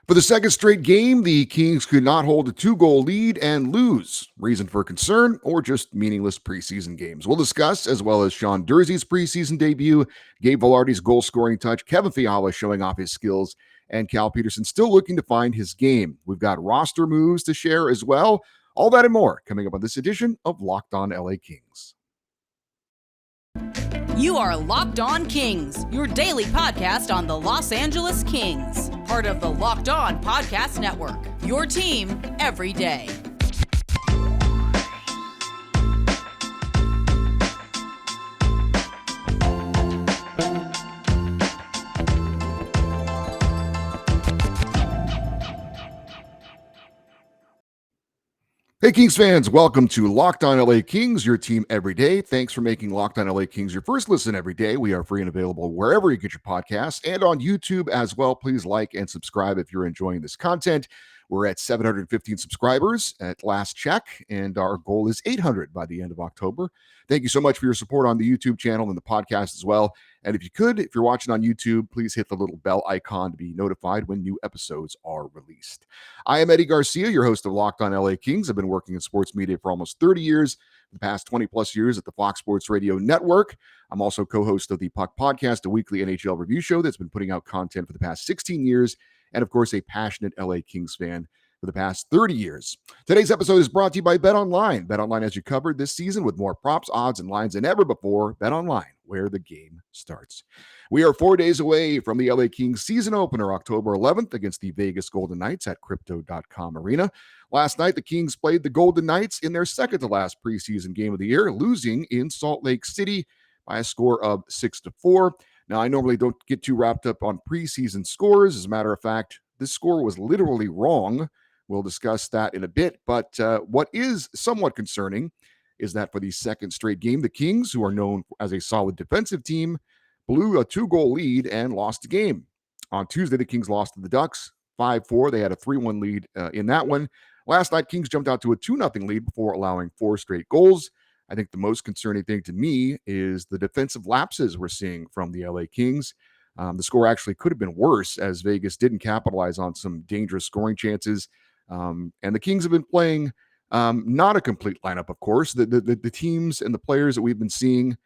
For the second straight game, the Kings could not hold a two-goal lead and lose. Reason for concern or just meaningless preseason games? We'll discuss, as well as Sean Dursey's preseason debut, Gabe Velarde's goal-scoring touch, Kevin Fiala showing off his skills, and Cal Peterson still looking to find his game. We've got roster moves to share as well. All that and more coming up on this edition of Locked On LA Kings. You are Locked On Kings, your daily podcast on the Los Angeles Kings. Part of the Locked On Podcast Network, your team every day. Hey, Kings fans, welcome to Locked On LA Kings, your team every day. Thanks for making Locked On LA Kings your first listen every day. We are free and available wherever you get your podcasts and on YouTube as well. Please like and subscribe if you're enjoying this content. We're at 715 subscribers at last check, and our goal is 800 by the end of October. Thank you so much for your support on the YouTube channel and the podcast as well. And if you're watching on YouTube, please hit the little bell icon to be notified when new episodes are released. I am Eddie Garcia, your host of Locked On LA Kings. I've been working in sports media for almost 30 years, the past 20 plus years at the Fox Sports Radio Network. I'm also co-host of the Puck Podcast, a weekly NHL review show that's been putting out content for the past 16 years. And of course, a passionate LA Kings fan for the past 30 years. Today's episode is brought to you by BetOnline. BetOnline has you covered this season with more props, odds, and lines than ever before. BetOnline, where the game starts. We are 4 days away from the LA Kings season opener, October 11th, against the Vegas Golden Knights at Crypto.com Arena. Last night, the Kings played the Golden Knights in their second to last preseason game of the year, losing in Salt Lake City by a score of 6-4. Now, I normally don't get too wrapped up on preseason scores. As a matter of fact, this score was literally wrong. We'll discuss that in a bit. But what is somewhat concerning is that for the second straight game, the Kings, who are known as a solid defensive team, blew a two-goal lead and lost the game. On Tuesday, the Kings lost to the Ducks 5-4. They had a 3-1 lead in that one. Last night, Kings jumped out to a 2-0 lead before allowing 4 straight goals. I think the most concerning thing to me is the defensive lapses we're seeing from the LA Kings. The score actually could have been worse as Vegas didn't capitalize on some dangerous scoring chances. And the Kings have been playing not a complete lineup, of course. The teams and the players that we've been seeing,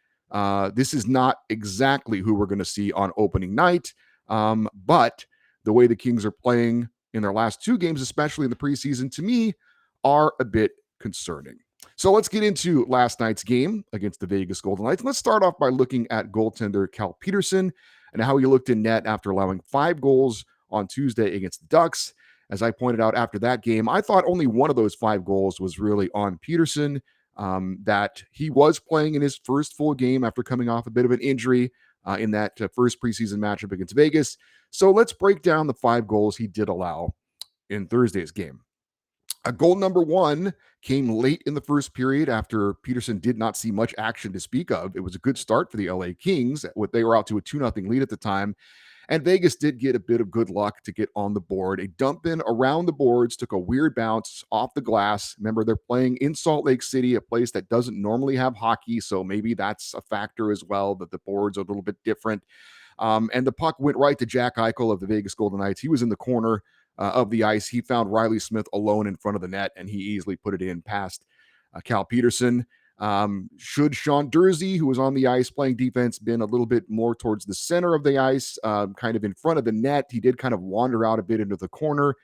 this is not exactly who we're going to see on opening night. But the way the Kings are playing in their last 2 games, especially in the preseason, to me, are a bit concerning. So let's get into last night's game against the Vegas Golden Knights. Let's start off by looking at goaltender Cal Peterson and how he looked in net after allowing 5 goals on Tuesday against the Ducks. As I pointed out after that game, I thought only one of those 5 goals was really on Peterson, that he was playing in his first full game after coming off a bit of an injury in that first preseason matchup against Vegas. So let's break down the 5 goals he did allow in Thursday's game. Goal number 1 came late in the first period after Peterson did not see much action to speak of. It was a good start for the LA Kings. They were out to a 2-0 lead at the time. And Vegas did get a bit of good luck to get on the board. A dump in around the boards took a weird bounce off the glass. Remember, they're playing in Salt Lake City, a place that doesn't normally have hockey. So maybe that's a factor as well, that the boards are a little bit different. And the puck went right to Jack Eichel of the Vegas Golden Knights. He was in the corner of the ice. He found Riley Smith alone in front of the net, and he easily put it in past Cal Peterson. Should Sean Dursey, who was on the ice playing defense, been a little bit more towards the center of the ice, kind of in front of the net? He did kind of wander out a bit into the corner.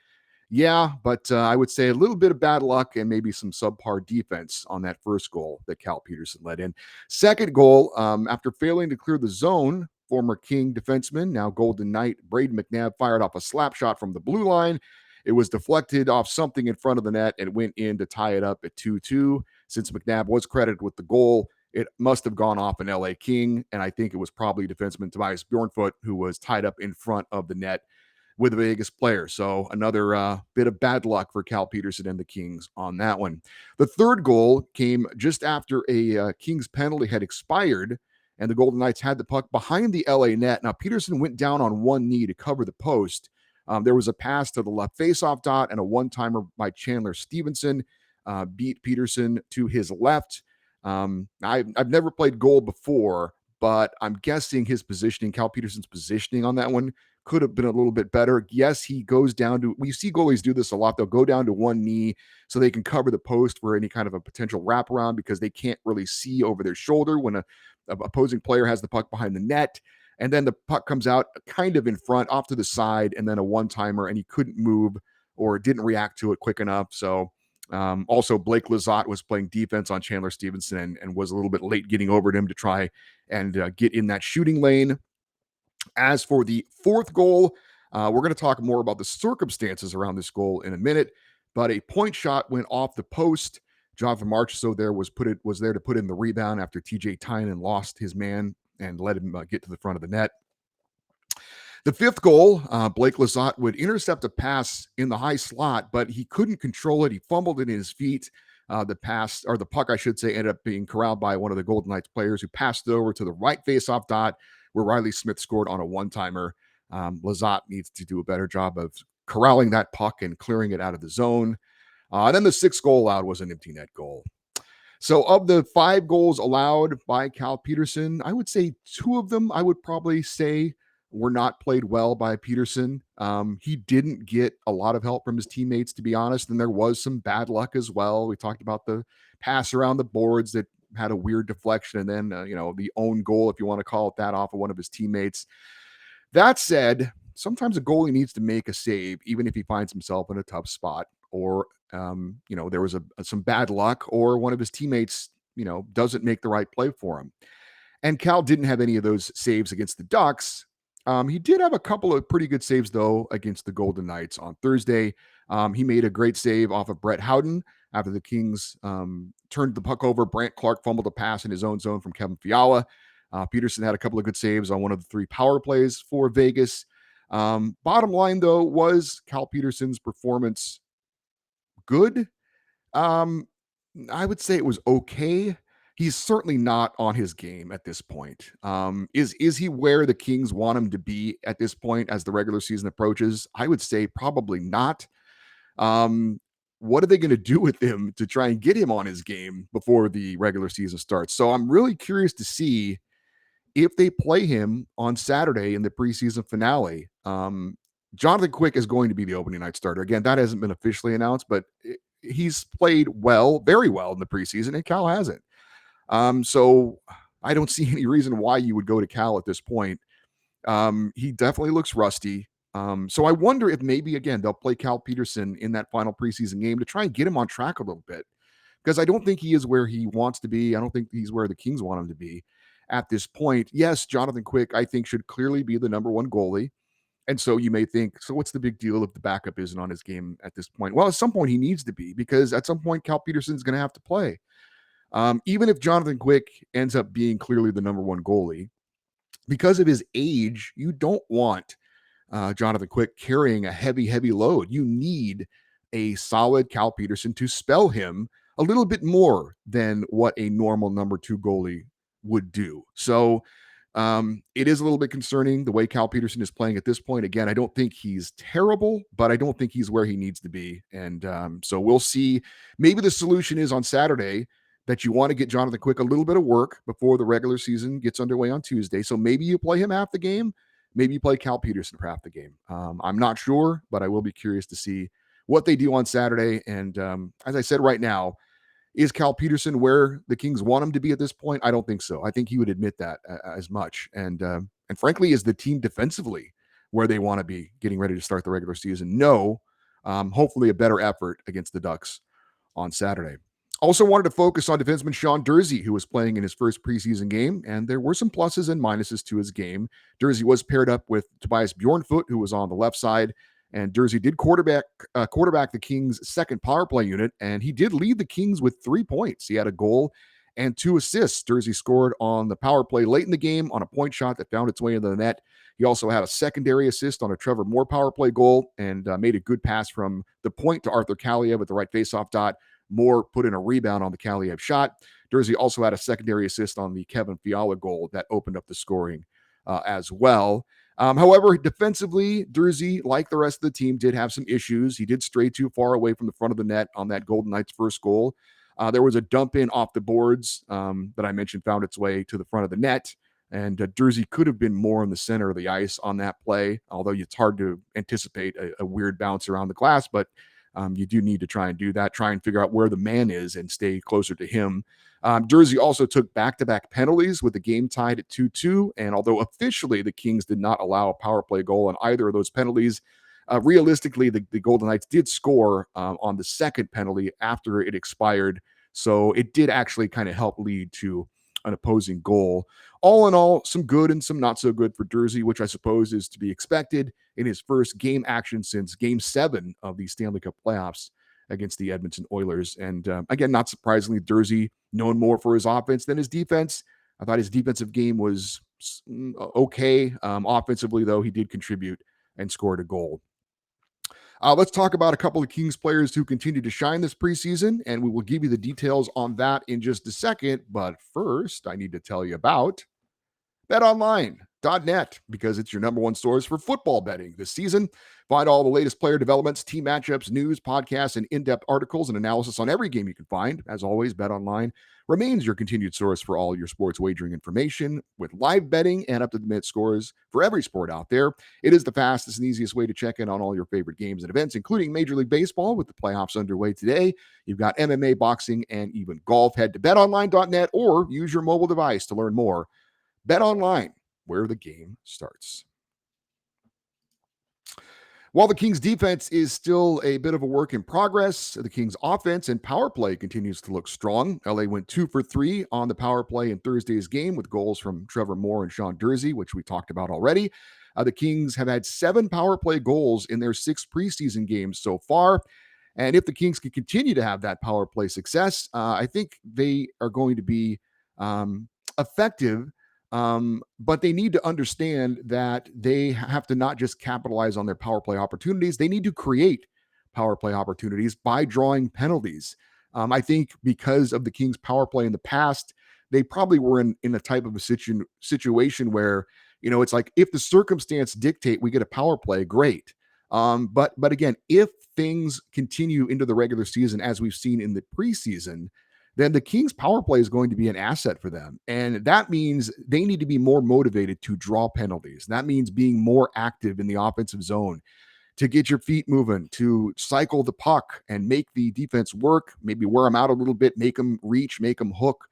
Yeah, but I would say a little bit of bad luck and maybe some subpar defense on that first goal that Cal Peterson led in. Second goal, after failing to clear the zone, former King defenseman, now Golden Knight, Braden McNabb fired off a slap shot from the blue line. It was deflected off something in front of the net and went in to tie it up at 2-2. Since McNabb was credited with the goal, it must have gone off an LA King, and I think it was probably defenseman Tobias Bjornfoot who was tied up in front of the net with a Vegas player. So another bit of bad luck for Cal Peterson and the Kings on that one. The third goal came just after a Kings penalty had expired, and the Golden Knights had the puck behind the LA net. Now, Peterson went down on one knee to cover the post. There was a pass to the left faceoff dot and a one-timer by Chandler Stevenson beat Peterson to his left. I've never played goal before, but I'm guessing his positioning, Cal Peterson's positioning on that one, could have been a little bit better. Yes, he goes down to, we see goalies do this a lot. They'll go down to one knee so they can cover the post for any kind of a potential wraparound because they can't really see over their shoulder when a opposing player has the puck behind the net. And then the puck comes out kind of in front, off to the side, and then a one-timer, and he couldn't move or didn't react to it quick enough. So also, Blake Lizotte was playing defense on Chandler Stevenson and was a little bit late getting over to him to try and get in that shooting lane. As for the fourth goal, we're going to talk more about the circumstances around this goal in a minute, but a point shot went off the post. Jonathan Marchessault there was there to put in the rebound after TJ Tynan lost his man and let him get to the front of the net. The fifth goal, Blake Lizotte would intercept a pass in the high slot, but he couldn't control it. He fumbled it in his feet. The puck, I should say, ended up being corralled by one of the Golden Knights players who passed it over to the right faceoff dot where Riley Smith scored on a one-timer. Lizotte needs to do a better job of corralling that puck and clearing it out of the zone. And then the sixth goal allowed was an empty net goal. So of the 5 goals allowed by Cal Petersen, I would say 2 of them I would probably say were not played well by Petersen. He didn't get a lot of help from his teammates, to be honest, and there was some bad luck as well. We talked about the pass around the boards that had a weird deflection, and then the own goal, if you want to call it that, off of one of his teammates. That said, sometimes a goalie needs to make a save, even if he finds himself in a tough spot, or there was some bad luck, or one of his teammates doesn't make the right play for him. And Cal didn't have any of those saves against the Ducks. He did have a couple of pretty good saves, though, against the Golden Knights on Thursday. He made a great save off of Brett Howden after the Kings turned the puck over. Brandt Clark fumbled a pass in his own zone from Kevin Fiala. Petersen had a couple of good saves on one of the 3 power plays for Vegas. Bottom line, though, was Cal Petersen's performance good? I would say it was okay. He's certainly not on his game at this point. Is he where the Kings want him to be at this point as the regular season approaches? I would say probably not. What are they going to do with him to try and get him on his game before the regular season starts? So I'm really curious to see if they play him on Saturday in the preseason finale. Jonathan Quick is going to be the opening night starter. Again, that hasn't been officially announced, but he's played well, very well in the preseason, and Cal hasn't. So I don't see any reason why you would go to Cal at this point. He definitely looks rusty. So I wonder if maybe, again, they'll play Cal Petersen in that final preseason game to try and get him on track a little bit, because I don't think he is where he wants to be. I don't think he's where the Kings want him to be at this point. Yes, Jonathan Quick, I think, should clearly be the number 1 goalie. And so you may think, so what's the big deal if the backup isn't on his game at this point? Well, at some point he needs to be, because at some point Cal Petersen's going to have to play. Even if Jonathan Quick ends up being clearly the number 1 goalie, because of his age, you don't want Jonathan Quick carrying a heavy load. You need a solid Cal Petersen to spell him a little bit more than what a normal number 2 goalie would do. So it is a little bit concerning the way Cal Petersen is playing at this point. Again, I don't think he's terrible, but I don't think he's where he needs to be. And so we'll see. Maybe the solution is on Saturday that you want to get Jonathan Quick a little bit of work before the regular season gets underway on Tuesday. So maybe you play him half the game. Maybe you play Cal Petersen for half the game. I'm not sure, but I will be curious to see what they do on Saturday. And as I said right now, is Cal Petersen where the Kings want him to be at this point? I don't think so. I think he would admit that as much. And frankly, is the team defensively where they want to be getting ready to start the regular season? No. Hopefully a better effort against the Ducks on Saturday. Also wanted to focus on defenseman Sean Durzi, who was playing in his first preseason game, and there were some pluses and minuses to his game. Durzi was paired up with Tobias Bjornfoot, who was on the left side, and Durzi did quarterback the Kings' second power play unit, and he did lead the Kings with 3 points. He had a goal and 2 assists. Durzi scored on the power play late in the game on a point shot that found its way into the net. He also had a secondary assist on a Trevor Moore power play goal and made a good pass from the point to Arthur Kaliyev at the right faceoff dot. Moore put in a rebound on the Kaliyev shot. Durzi also had a secondary assist on the Kevin Fiala goal that opened up the scoring as well. However, defensively, Durzi, like the rest of the team, did have some issues. He did stray too far away from the front of the net on that Golden Knights first goal. There was a dump in off the boards that I mentioned found its way to the front of the net. And Jersey could have been more in the center of the ice on that play, although it's hard to anticipate a weird bounce around the glass. But you do need to try and do that, try and figure out where the man is and stay closer to him. Jersey also took back-to-back penalties with the game tied at 2-2. And although officially the Kings did not allow a power play goal on either of those penalties, realistically, the Golden Knights did score on the second penalty after it expired. So it did actually kind of help lead to an opposing goal. All in all, some good and some not so good for Jersey, which I suppose is to be expected in his first game action since Game 7 of the Stanley Cup playoffs against the Edmonton Oilers. And again, not surprisingly, Jersey known more for his offense than his defense. I thought his defensive game was okay. Offensively, though, he did contribute and scored a goal. Let's talk about a couple of Kings players who continue to shine this preseason, and we will give you the details on that in just a second. But first, I need to tell you about BetOnline.net, because it's your number one source for football betting this season. Find all the latest player developments, team matchups, news, podcasts, and in-depth articles and analysis on every game you can find. As always, BetOnline remains your continued source for all your sports wagering information with live betting and up-to-the-minute scores for every sport out there. It is the fastest and easiest way to check in on all your favorite games and events, including Major League Baseball with the playoffs underway today. You've got MMA, boxing, and even golf. Head to betonline.net or use your mobile device to learn more. BetOnline, where the game starts. While the Kings defense is still a bit of a work in progress, the Kings offense and power play continues to look strong. LA went 2 for 3 on the power play in Thursday's game with goals from Trevor Moore and Sean Durzi, which we talked about already. The Kings have had 7 power play goals in their 6 preseason games so far. And if the Kings can continue to have that power play success, I think they are going to be effective. But they need to understand that they have to not just capitalize on their power play opportunities. They need to create power play opportunities by drawing penalties. I think because of the Kings power play in the past, they probably were in a type of a situation where, it's like, if the circumstance dictate we get a power play, great. But again, if things continue into the regular season, as we've seen in the preseason, then the Kings power play is going to be an asset for them. And that means they need to be more motivated to draw penalties. That means being more active in the offensive zone, to get your feet moving, to cycle the puck and make the defense work, maybe wear them out a little bit, make them reach, make them hook,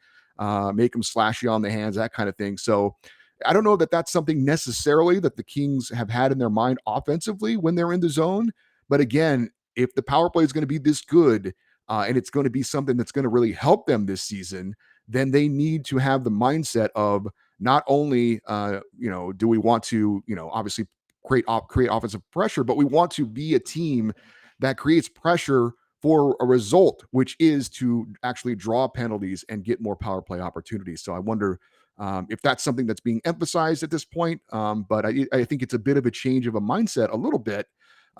make them slash you on the hands, that kind of thing. So I don't know that that's something necessarily that the Kings have had in their mind offensively when they're in the zone. But again, if the power play is going to be this good, and it's going to be something that's going to really help them this season, then they need to have the mindset of not only, do we want to, obviously create offensive pressure, but we want to be a team that creates pressure for a result, which is to actually draw penalties and get more power play opportunities. So I wonder if that's something that's being emphasized at this point. But I think it's a bit of a change of a mindset, a little bit,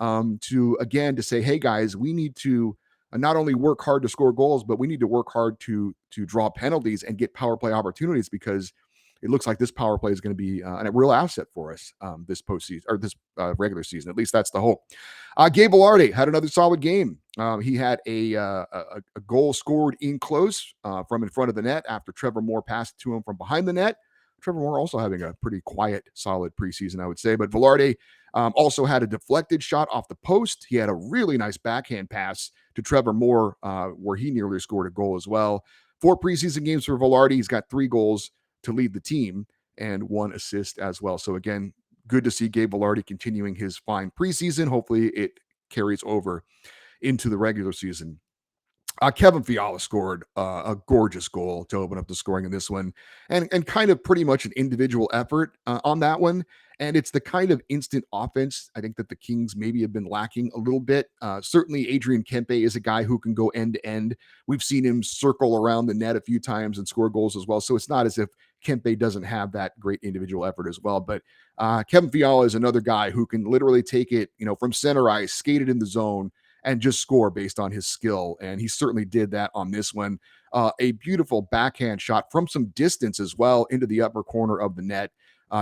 to say, hey guys, we need to not only work hard to score goals, but we need to work hard to draw penalties and get power play opportunities, because it looks like this power play is going to be a real asset for us this postseason, or this regular season. At least that's the hope. Gabe Vilardi had another solid game. He had a goal scored in close from in front of the net after Trevor Moore passed to him from behind the net. Trevor Moore also having a pretty quiet, solid preseason, I would say. But Vilardi also had a deflected shot off the post. He had a really nice backhand pass to Trevor Moore, where he nearly scored a goal as well. 4 preseason games for Vilardi. He's got 3 goals to lead the team and 1 assist as well. So again, good to see Gabe Vilardi continuing his fine preseason. Hopefully it carries over into the regular season. Kevin Fiala scored a gorgeous goal to open up the scoring in this one, and kind of pretty much an individual effort on that one. And it's the kind of instant offense I think that the Kings maybe have been lacking a little bit. Certainly Adrian Kempe is a guy who can go end to end. We've seen him circle around the net a few times and score goals as well. So it's not as if Kempe doesn't have that great individual effort as well. But Kevin Fiala is another guy who can literally take it, from center ice, skate it in the zone, and just score based on his skill. And he certainly did that on this one. A beautiful backhand shot from some distance as well into the upper corner of the net.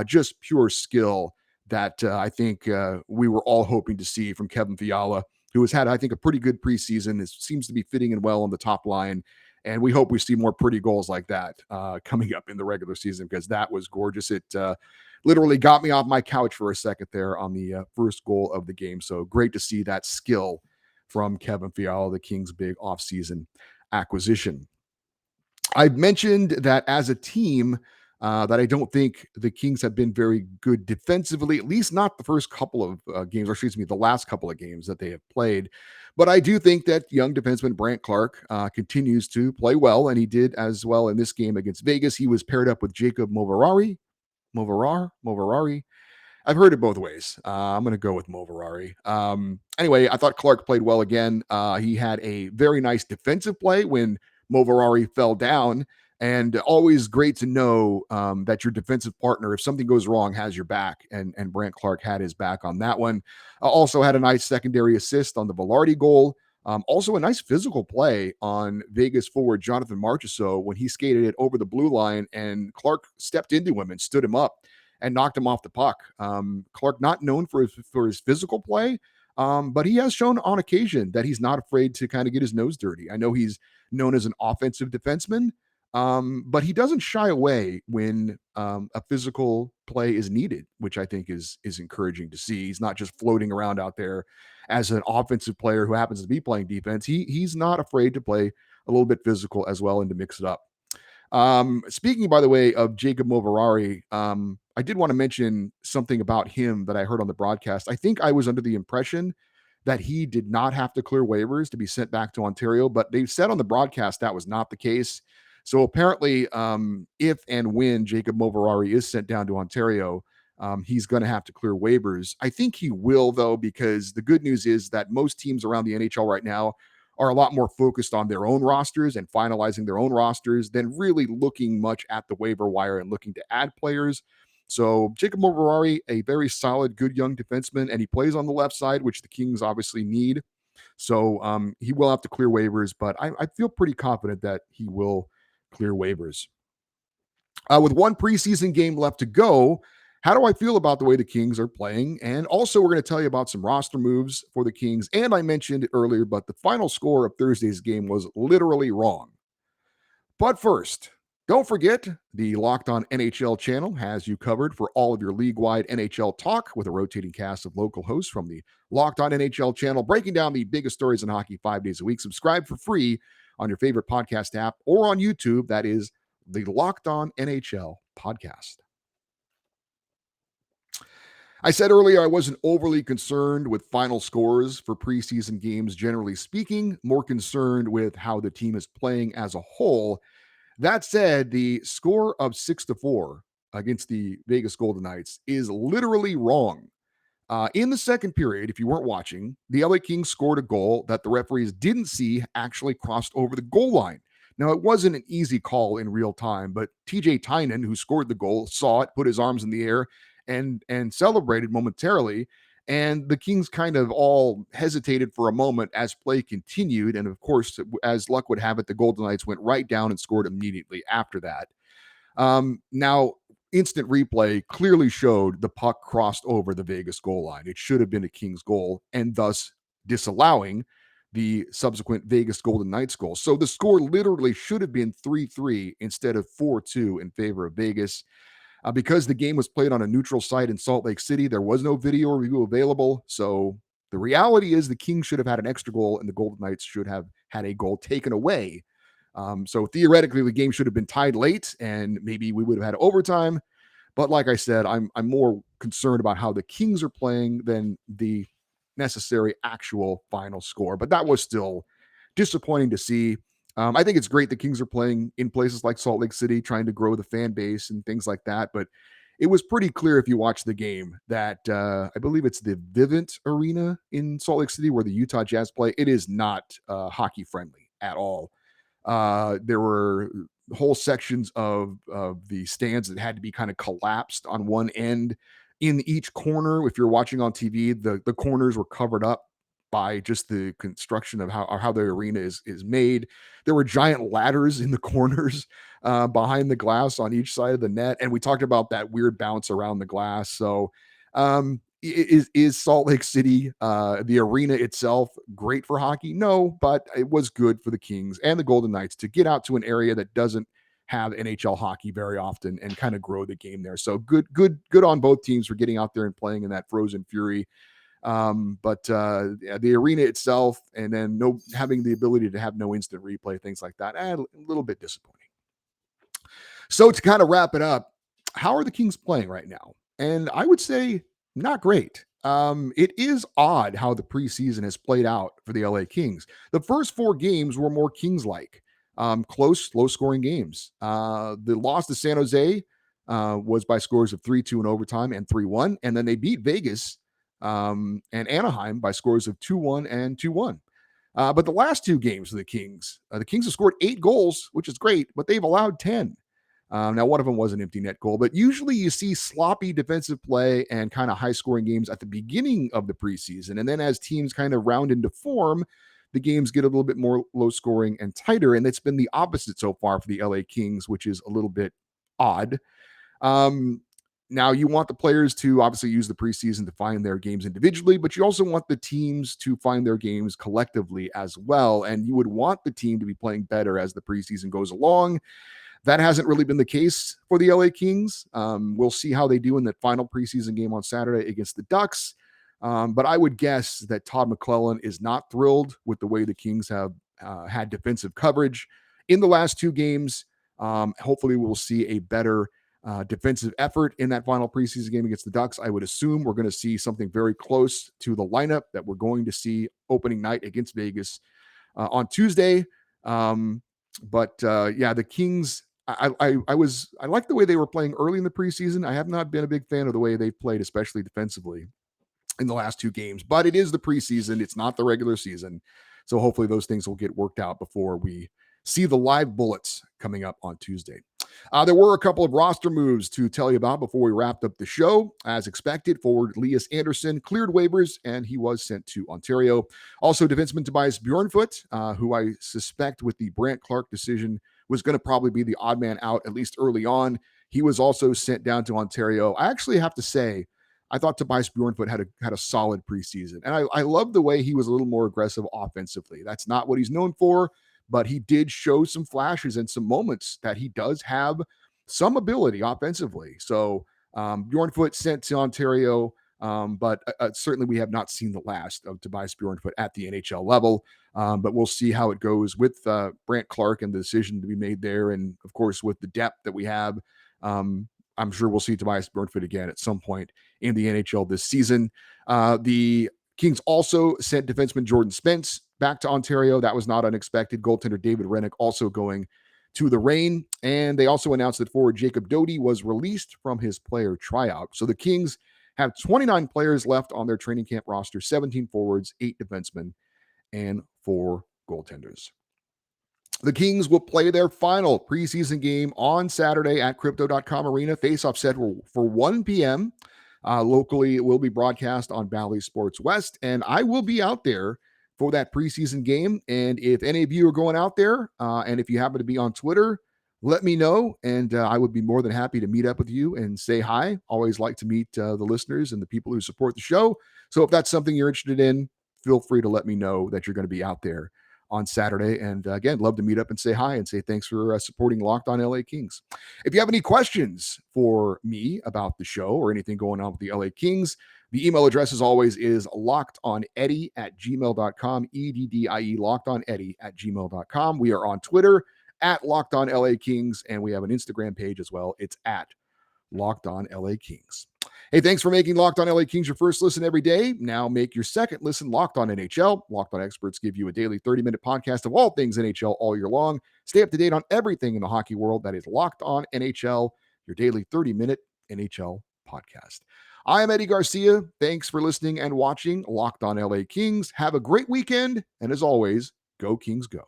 Just pure skill that I think we were all hoping to see from Kevin Fiala, who has had, I think, a pretty good preseason. It seems to be fitting in well on the top line. And we hope we see more pretty goals like that coming up in the regular season, because that was gorgeous. It literally got me off my couch for a second there on the first goal of the game. So great to see that skill from Kevin Fiala, the Kings' big offseason acquisition. I've mentioned that as a team, that I don't think the Kings have been very good defensively, at least not the first couple of games, or excuse me, the last couple of games that they have played. But I do think that young defenseman Brandt Clarke continues to play well, and he did as well in this game against Vegas. He was paired up with Jacob Moverari. I've heard it both ways. I'm going to go with Moverari. Anyway, I thought Clarke played well again. He had a very nice defensive play when Moverari fell down, and always great to know that your defensive partner, if something goes wrong, has your back. And Brandt Clarke had his back on that one. Also had a nice secondary assist on the Velarde goal. Also a nice physical play on Vegas forward Jonathan Marchessault when he skated it over the blue line, and Clarke stepped into him and stood him up and knocked him off the puck. Clarke, not known for his physical play, but he has shown on occasion that he's not afraid to kind of get his nose dirty. I know he's known as an offensive defenseman, but he doesn't shy away when a physical play is needed, which I think is encouraging to see. He's not just floating around out there as an offensive player who happens to be playing defense. He's not afraid to play a little bit physical as well and to mix it up. Speaking, by the way, of Jacob Moverari, I did want to mention something about him that I heard on the broadcast. I think I was under the impression that he did not have to clear waivers to be sent back to Ontario, but they said on the broadcast that was not the case. So apparently, if and when Jacob Moverari is sent down to Ontario, he's going to have to clear waivers. I think he will, though, because the good news is that most teams around the NHL right now are a lot more focused on their own rosters and finalizing their own rosters than really looking much at the waiver wire and looking to add players. So Jacob Moverari, a very solid, good young defenseman, and he plays on the left side, which the Kings obviously need. So he will have to clear waivers, but I feel pretty confident that he will clear waivers. With one preseason game left to go, how do I feel about the way the Kings are playing? And also, we're going to tell you about some roster moves for the Kings. And I mentioned it earlier, but the final score of Thursday's game was literally wrong. But first, don't forget, the Locked On NHL channel has you covered for all of your league-wide NHL talk with a rotating cast of local hosts from the Locked On NHL channel, breaking down the biggest stories in hockey 5 days a week. Subscribe for free on your favorite podcast app or on YouTube. That is the Locked On NHL podcast. I said earlier I wasn't overly concerned with final scores for preseason games, generally speaking, more concerned with how the team is playing as a whole. That said, the score of 6-4 against the Vegas Golden Knights is literally wrong. In the second period, if you weren't watching, the LA Kings scored a goal that the referees didn't see actually crossed over the goal line. Now, it wasn't an easy call in real time, but TJ Tynan, who scored the goal, saw it, put his arms in the air, and celebrated momentarily. And the Kings kind of all hesitated for a moment as play continued. And of course, as luck would have it, the Golden Knights went right down and scored immediately after that. Now, instant replay clearly showed the puck crossed over the Vegas goal line. It should have been a Kings goal, and thus disallowing the subsequent Vegas Golden Knights goal. So the score literally should have been 3-3 instead of 4-2 in favor of Vegas. Because the game was played on a neutral site in Salt Lake City, there was no video review available. So the reality is the Kings should have had an extra goal and the Golden Knights should have had a goal taken away. So theoretically, the game should have been tied late and maybe we would have had overtime. But like I said, I'm more concerned about how the Kings are playing than the necessary actual final score. But that was still disappointing to see. I think it's great the Kings are playing in places like Salt Lake City, trying to grow the fan base and things like that. But it was pretty clear if you watch the game that I believe it's the Vivint Arena in Salt Lake City where the Utah Jazz play. It is not hockey friendly at all. There were whole sections of the stands that had to be kind of collapsed on one end. In each corner, if you're watching on TV, the corners were covered up by just the construction of how the arena is made. There were giant ladders in the corners behind the glass on each side of the net. And we talked about that weird bounce around the glass. So Is Salt Lake City, the arena itself, great for hockey? No, but it was good for the Kings and the Golden Knights to get out to an area that doesn't have NHL hockey very often and kind of grow the game there. So good on both teams for getting out there and playing in that frozen fury. But yeah, the arena itself, and then no having the ability to have no instant replay, things like that, a little bit disappointing. So to kind of wrap it up, how are the Kings playing right now? And I would say not great. It is odd how the preseason has played out for the LA Kings. The first 4 games were more Kings-like, close, low-scoring games. The loss to San Jose was by scores of 3-2 in overtime and 3-1, and then they beat Vegas and Anaheim by scores of 2-1 and 2-1. But the last 2 games of the Kings have scored 8 goals, which is great, but they've allowed 10. Now, one of them was an empty net goal, but usually you see sloppy defensive play and kind of high scoring games at the beginning of the preseason. And then as teams kind of round into form, the games get a little bit more low scoring and tighter. And it's been the opposite so far for the LA Kings, which is a little bit odd. Now, you want the players to obviously use the preseason to find their games individually, but you also want the teams to find their games collectively as well. And you would want the team to be playing better as the preseason goes along. That hasn't really been the case for the LA Kings. We'll see how they do in that final preseason game on Saturday against the Ducks. But I would guess that Todd McClellan is not thrilled with the way the Kings have had defensive coverage in the last 2 games. Hopefully, we'll see a better defensive effort in that final preseason game against the Ducks. I would assume we're going to see something very close to the lineup that we're going to see opening night against Vegas on Tuesday. But yeah, the Kings, I like the way they were playing early in the preseason. I have not been a big fan of the way they've played, especially defensively in the last 2 games, but it is the preseason. It's not the regular season. So hopefully those things will get worked out before we see the live bullets coming up on Tuesday. There were a couple of roster moves to tell you about before we wrapped up the show. As expected, forward Elias Anderson cleared waivers, and he was sent to Ontario. Also, defenseman Tobias Bjornfot, who I suspect with the Brandt Clarke decision was going to probably be the odd man out, at least early on. He was also sent down to Ontario. I actually have to say, I thought Tobias Bjornfot had a solid preseason, and I love the way he was a little more aggressive offensively. That's not what he's known for, but he did show some flashes and some moments that he does have some ability offensively. So Bjornfot sent to Ontario, but certainly we have not seen the last of Tobias Bjornfot at the NHL level. But we'll see how it goes with Brandt Clarke and the decision to be made there. And of course, with the depth that we have, I'm sure we'll see Tobias Bjornfot again at some point in the NHL this season. The Kings also sent defenseman Jordan Spence back to Ontario. That was not unexpected. Goaltender David Rennick also going to the Reign. And they also announced that forward Jacob Doty was released from his player tryout. So the Kings have 29 players left on their training camp roster, 17 forwards, 8 defensemen, and 4 goaltenders. The Kings will play their final preseason game on Saturday at Crypto.com Arena. Face-off set for 1 p.m. Locally, it will be broadcast on Bally Sports West, and I will be out there for that preseason game. And if any of you are going out there, and if you happen to be on Twitter, let me know, and I would be more than happy to meet up with you and say hi. Always like to meet the listeners and the people who support the show. So if that's something you're interested in, feel free to let me know that you're going to be out there on Saturday. And again, love to meet up and say hi and say thanks for supporting Locked On LA Kings. If you have any questions for me about the show or anything going on with the LA Kings, the email address, as always, is lockedoneddie@gmail.com, EDDIE, lockedoneddie@gmail.com. We are on Twitter at Locked On LA Kings, and we have an Instagram page as well. It's at Locked On LA Kings. Hey, thanks for making Locked On LA Kings your first listen every day. Now make your second listen Locked On NHL. Locked On experts give you a daily 30-minute podcast of all things NHL all year long. Stay up to date on everything in the hockey world. That is Locked On NHL, your daily 30-minute NHL podcast. I am Eddie Garcia. Thanks for listening and watching Locked On LA Kings. Have a great weekend. And as always, go Kings go.